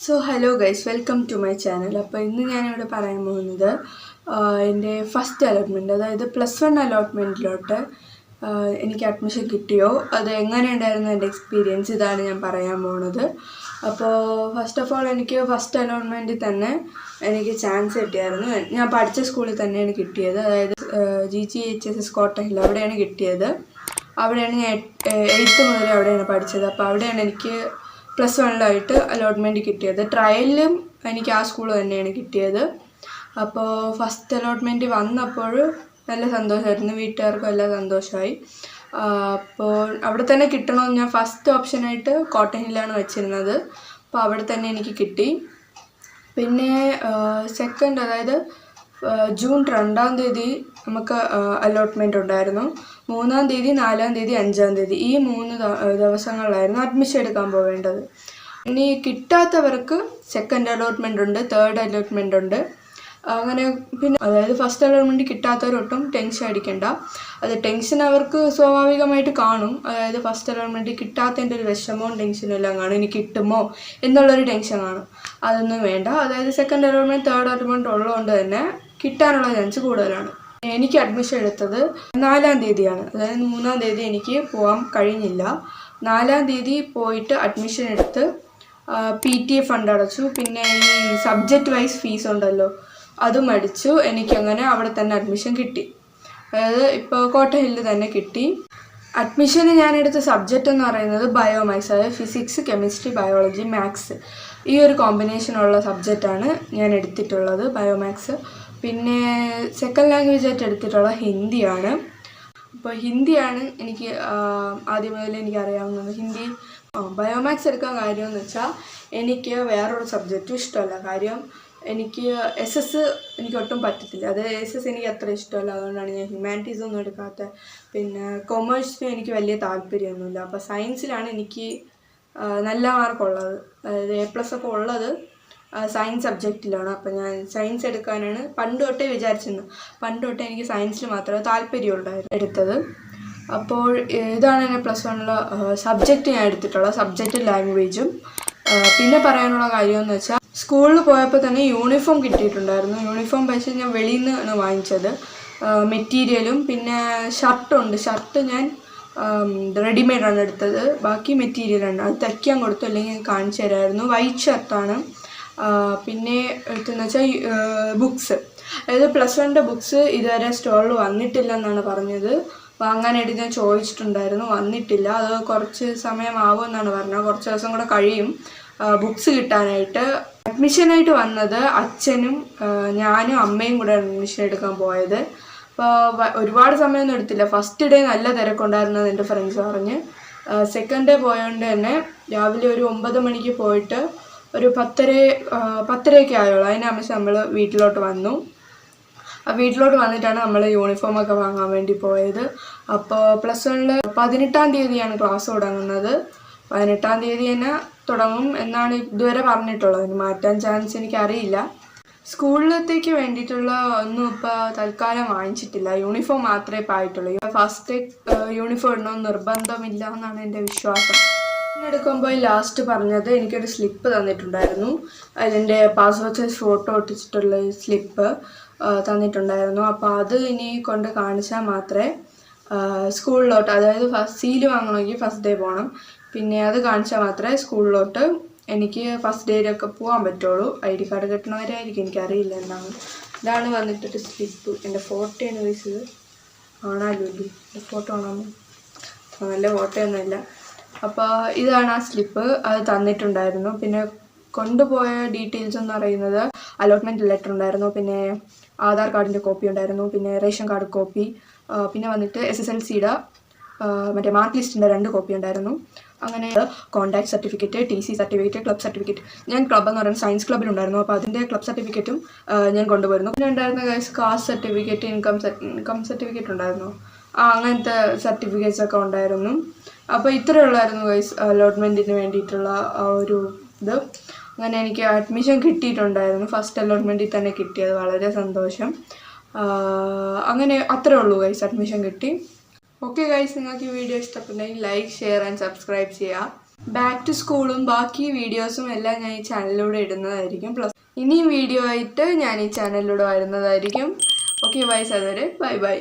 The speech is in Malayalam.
So hello guys, welcome to my channel. അപ്പോൾ ഇന്ന് ഞാനിവിടെ പറയാൻ പോകുന്നത് എൻ്റെ ഫസ്റ്റ് അലോട്ട്മെൻറ്റ്, അതായത് +1 അലോട്ട്മെൻറ്റിലോട്ട് എനിക്ക് അഡ്മിഷൻ കിട്ടിയോ, അത് എങ്ങനെ ഉണ്ടായിരുന്നു എൻ്റെ എക്സ്പീരിയൻസ്, ഇതാണ് ഞാൻ പറയാൻ പോകുന്നത്. അപ്പോൾ ഫസ്റ്റ് ഓഫ് ഓൾ എനിക്ക് ഫസ്റ്റ് അലോട്ട്മെൻറ്റിൽ തന്നെ എനിക്ക് ചാൻസ് കിട്ടിയായിരുന്നു. ഞാൻ പഠിച്ച സ്കൂളിൽ തന്നെയാണ് കിട്ടിയത്, അതായത് GGHSS കോട്ടഹിൽ, അവിടെയാണ് കിട്ടിയത്. അവിടെയാണ് ഞാൻ 8th മുതൽ അവിടെയാണ് പഠിച്ചത്. അപ്പോൾ അവിടെയാണ് എനിക്ക് +1 അലോട്ട്മെൻറ്റ് കിട്ടിയത്. ട്രയലിലും എനിക്ക് ആ സ്കൂൾ തന്നെയാണ് കിട്ടിയത്. അപ്പോൾ ഫസ്റ്റ് അലോട്ട്മെൻറ്റ് വന്നപ്പോൾ നല്ല സന്തോഷമായിരുന്നു, വീട്ടുകാർക്കും എല്ലാം സന്തോഷമായി. അപ്പോൾ അവിടെ തന്നെ കിട്ടണമെന്ന് ഞാൻ ഫസ്റ്റ് ഓപ്ഷനായിട്ട് കോട്ടഹിലാണ് വെച്ചിരുന്നത്. അപ്പോൾ അവിടെ തന്നെ എനിക്ക് കിട്ടി. പിന്നെ സെക്കൻഡ്, അതായത് ജൂൺ 2-ാം തീയതി നമുക്ക് അലോട്ട്മെൻറ്റ് ഉണ്ടായിരുന്നു. 3-ാം തീയതി, 4-ാം തീയതി, 5-ാം തീയതി, ഈ 3 ദിവസങ്ങളിലായിരുന്നു അഡ്മിഷൻ എടുക്കാൻ പോവേണ്ടത്. ഇനി കിട്ടാത്തവർക്ക് സെക്കൻഡ് അലോട്ട്മെൻ്റ് ഉണ്ട്, തേർഡ് അലോട്ട്മെൻ്റ് ഉണ്ട്. അങ്ങനെ പിന്നെ അതായത് ഫസ്റ്റ് അലോട്ട്മെൻറ്റ് കിട്ടാത്തവരൊട്ടും ടെൻഷൻ അടിക്കണ്ട. അത് ടെൻഷൻ അവർക്ക് സ്വാഭാവികമായിട്ട് കാണും. അതായത് ഫസ്റ്റ് അലോട്ട്മെൻറ്റ് കിട്ടാത്തതിൻ്റെ ഒരു വിഷമവും ടെൻഷനും എല്ലാം കാണും. ഇനി കിട്ടുമോ എന്നുള്ളൊരു ടെൻഷൻ കാണും. അതൊന്നും വേണ്ട. അതായത് സെക്കൻഡ് അലോട്ട്മെൻറ്റ്, തേർഡ് അലോട്ട്മെൻറ്റ് ഉള്ളതുകൊണ്ട് തന്നെ കിട്ടാനുള്ള ചാൻസ് കൂടുതലാണ്. എനിക്ക് അഡ്മിഷൻ എടുത്തത് 4-ാം തീയതിയാണ്. അതായത് 3-ാം തീയതി എനിക്ക് പോകാൻ കഴിഞ്ഞില്ല. 4-ാം തീയതി പോയിട്ട് അഡ്മിഷൻ എടുത്ത് PTA ഫണ്ട് അടച്ചു. പിന്നെ ഈ സബ്ജക്റ്റ് വൈസ് ഫീസ് ഉണ്ടല്ലോ, അതും അടിച്ചു. എനിക്കങ്ങനെ അവിടെ തന്നെ അഡ്മിഷൻ കിട്ടി. അതായത് ഇപ്പോൾ കോട്ടഹിൽ തന്നെ കിട്ടി. അഡ്മിഷന് ഞാനെടുത്ത സബ്ജക്റ്റ് എന്ന് പറയുന്നത് ബയോമാക്സ്, അതായത് ഫിസിക്സ്, കെമിസ്ട്രി, ബയോളജി, മാത്സ്, ഈ ഒരു കോമ്പിനേഷനുള്ള സബ്ജക്റ്റാണ് ഞാൻ എടുത്തിട്ടുള്ളത്, ബയോമാക്സ്. പിന്നെ സെക്കൻഡ് ലാംഗ്വേജ് ആയിട്ട് എടുത്തിട്ടുള്ള ഹിന്ദിയാണ്. അപ്പോൾ ഹിന്ദിയാണ് എനിക്ക് ആദ്യം മുതൽ എനിക്ക് അറിയാവുന്നത്. ഹിന്ദി ബയോമാക്സ് എടുക്കാൻ കാര്യമെന്ന് വെച്ചാൽ എനിക്ക് വേറൊരു സബ്ജക്റ്റും ഇഷ്ടമല്ല. കാര്യം എനിക്ക് SS എനിക്ക് ഒട്ടും പറ്റത്തില്ല. അത് SS എനിക്ക് അത്ര ഇഷ്ടമല്ല. അതുകൊണ്ടാണ് ഞാൻ ഹ്യൂമാനിറ്റീസ് ഒന്നും എടുക്കാത്തത്. പിന്നെ കൊമേഴ്സിനും എനിക്ക് വലിയ താല്പര്യമൊന്നുമില്ല. അപ്പോൾ സയൻസിലാണ് എനിക്ക് നല്ല മാർക്കുള്ളത്, അതായത് A+ ഒക്കെ ഉള്ളത് സയൻസ് സബ്ജക്റ്റിലാണ്. അപ്പോൾ ഞാൻ സയൻസ് എടുക്കാനാണ് പണ്ട് തൊട്ടേ വിചാരിച്ചിരുന്നത്. പണ്ട് തൊട്ടേ എനിക്ക് സയൻസിൽ മാത്രമേ താല്പര്യമുണ്ടായിരുന്നു എടുത്തത്. അപ്പോൾ ഇതാണ് എൻ്റെ +1 സബ്ജക്റ്റ് ഞാൻ എടുത്തിട്ടുള്ള സബ്ജക്റ്റ്, ലാംഗ്വേജും. പിന്നെ പറയാനുള്ള കാര്യമെന്ന് വെച്ചാൽ സ്കൂളിൽ പോയപ്പോൾ തന്നെ യൂണിഫോം കിട്ടിയിട്ടുണ്ടായിരുന്നു. യൂണിഫോം പക്ഷേ ഞാൻ വെളിയിൽ നിന്നാണ് വാങ്ങിച്ചത്. മെറ്റീരിയലും പിന്നെ ഷർട്ടുണ്ട്. ഷർട്ട് ഞാൻ റെഡിമെയ്ഡാണ് എടുത്തത്. ബാക്കി മെറ്റീരിയലാണ്, അത് തയ്ക്കാൻ കൊടുത്തു, അല്ലെങ്കിൽ കാണിച്ചു തരാമായിരുന്നു. വൈറ്റ് ഷർട്ടാണ്. പിന്നെ എടുത്തെന്ന് വെച്ചാൽ ബുക്സ്, അതായത് +1 ബുക്സ് ഇതുവരെ സ്റ്റോറിൽ വന്നിട്ടില്ല എന്നാണ് പറഞ്ഞത്. വാങ്ങാനായിട്ട് ഞാൻ ചോദിച്ചിട്ടുണ്ടായിരുന്നു, വന്നിട്ടില്ല. അത് കുറച്ച് സമയമാവുമെന്നാണ് പറഞ്ഞത്, കുറച്ച് ദിവസം കൂടെ കഴിയും ബുക്സ് കിട്ടാനായിട്ട്. അഡ്മിഷനായിട്ട് വന്നത് അച്ഛനും ഞാനും അമ്മയും കൂടെ അഡ്മിഷൻ എടുക്കാൻ പോയത്. അപ്പോൾ ഒരുപാട് സമയമൊന്നും എടുത്തില്ല. ഫസ്റ്റ് ഡേ നല്ല തിരക്കുണ്ടായിരുന്നത് എൻ്റെ ഫ്രണ്ട്സ് പറഞ്ഞ്. സെക്കൻഡ് ഡേ പോയതുകൊണ്ട് തന്നെ രാവിലെ ഒരു 9 മണിക്ക് പോയിട്ട് ഒരു 10:30 ആയുള്ളൂ. അതിനനുസരിച്ച് നമ്മൾ വീട്ടിലോട്ട് വന്നു. വീട്ടിലോട്ട് വന്നിട്ടാണ് നമ്മൾ യൂണിഫോമൊക്കെ വാങ്ങാൻ വേണ്ടി പോയത്. അപ്പോൾ +1 18-ാം തീയതിയാണ് ക്ലാസ് തുടങ്ങുന്നത്. 18-ാം തീയതി തന്നെ തുടങ്ങും എന്നാണ് ഇതുവരെ പറഞ്ഞിട്ടുള്ളത്. അതിന് മാറ്റാൻ ചാൻസ് എനിക്കറിയില്ല. സ്കൂളിലത്തേക്ക് വേണ്ടിയിട്ടുള്ള ഒന്നും ഇപ്പോൾ തൽക്കാലം വാങ്ങിച്ചിട്ടില്ല. യൂണിഫോം മാത്രമേ ഇപ്പോൾ ആയിട്ടുള്ളൂ. ഫസ്റ്റ് യൂണിഫോം ഇടണമെന്ന് നിർബന്ധമില്ല എന്നാണ് എൻ്റെ വിശ്വാസം. എടുക്കുമ്പോൾ ലാസ്റ്റ് പറഞ്ഞത് എനിക്കൊരു സ്ലിപ്പ് തന്നിട്ടുണ്ടായിരുന്നു. അതിൻ്റെ പാസ്പോർട്ട് സൈസ് ഫോട്ടോ ഒട്ടിച്ചിട്ടുള്ള സ്ലിപ്പ് തന്നിട്ടുണ്ടായിരുന്നു. അപ്പോൾ അത് ഇനി കൊണ്ട് കാണിച്ചാൽ മാത്രമേ സ്കൂളിലോട്ട്, അതായത് സീല് വാങ്ങണമെങ്കിൽ ഫസ്റ്റ് ഡേ പോകണം. പിന്നെ അത് കാണിച്ചാൽ മാത്രമേ സ്കൂളിലോട്ട് എനിക്ക് ഫസ്റ്റ് ഡേയിലൊക്കെ പോകാൻ പറ്റുള്ളൂ. ID കാർഡ് കിട്ടണവരായിരിക്കും, എനിക്കറിയില്ല എന്താണ്. ഇതാണ് വന്നിട്ടൊരു സ്ലിപ്പ്. എൻ്റെ ഫോട്ടോയാണ് വയസ്സത് കാണാമല്ലോ, എൻ്റെ ഫോട്ടോ കാണാമോ? നല്ല ഫോട്ടോയൊന്നുമില്ല. അപ്പോൾ ഇതാണ് ആ സ്ലിപ്പ്, അത് തന്നിട്ടുണ്ടായിരുന്നു. പിന്നെ കൊണ്ടുപോയ ഡീറ്റെയിൽസ് എന്ന് പറയുന്നത് അലോട്ട്മെൻറ്റ് ലെറ്റർ ഉണ്ടായിരുന്നു, പിന്നെ ആധാർ കാർഡിൻ്റെ കോപ്പി ഉണ്ടായിരുന്നു, പിന്നെ റേഷൻ കാർഡ് കോപ്പി, പിന്നെ വന്നിട്ട് SSLCയുടെ മറ്റേ മാർക്ക് ലിസ്റ്റിൻ്റെ 2 കോപ്പി ഉണ്ടായിരുന്നു. അങ്ങനെ contact certificate, TC certificate, club certificate. ഞാൻ ക്ലബ് എന്ന് പറയുന്നത് സയൻസ് ക്ലബ്ബിലുണ്ടായിരുന്നു. അപ്പോൾ അതിൻ്റെ ക്ലബ് സർട്ടിഫിക്കറ്റും ഞാൻ കൊണ്ടുപോയിരുന്നു. പിന്നെ ഉണ്ടായിരുന്ന കാസ്റ്റ് സർട്ടിഫിക്കറ്റ്, ഇൻകം സർട്ടിഫിക്കറ്റ് ഉണ്ടായിരുന്നു. അങ്ങനത്തെ സർട്ടിഫിക്കറ്റ്സ് ഒക്കെ ഉണ്ടായിരുന്നു. അപ്പോൾ ഇത്രയുള്ളായിരുന്നു ഗൈസ് അലോട്ട്മെൻറ്റിന് വേണ്ടിയിട്ടുള്ള ഒരു ഇത്. അങ്ങനെ എനിക്ക് അഡ്മിഷൻ കിട്ടിയിട്ടുണ്ടായിരുന്നു. ഫസ്റ്റ് അലോട്ട്മെൻറ്റിൽ തന്നെ കിട്ടിയത്, വളരെ സന്തോഷം. അങ്ങനെ അത്രേ ഉള്ളൂ ഗൈസ്, അഡ്മിഷൻ കിട്ടി. ഓക്കെ ഗൈസ്, നിങ്ങൾക്ക് ഈ വീഡിയോ ഇഷ്ടപ്പെട്ടെങ്കിൽ ലൈക്ക്, ഷെയർ ആൻഡ് സബ്സ്ക്രൈബ് ചെയ്യുക. ബാക്ക് ടു സ്കൂളും ബാക്കി വീഡിയോസും എല്ലാം ഞാൻ ഈ ചാനലിലൂടെ ഇടുന്നതായിരിക്കും. പ്ലസ് ഇനിയും വീഡിയോ ആയിട്ട് ഞാൻ ഈ ചാനലിലൂടെ വരുന്നതായിരിക്കും. ഓക്കെ വൈസ് അതുവരെ ബൈ ബൈ.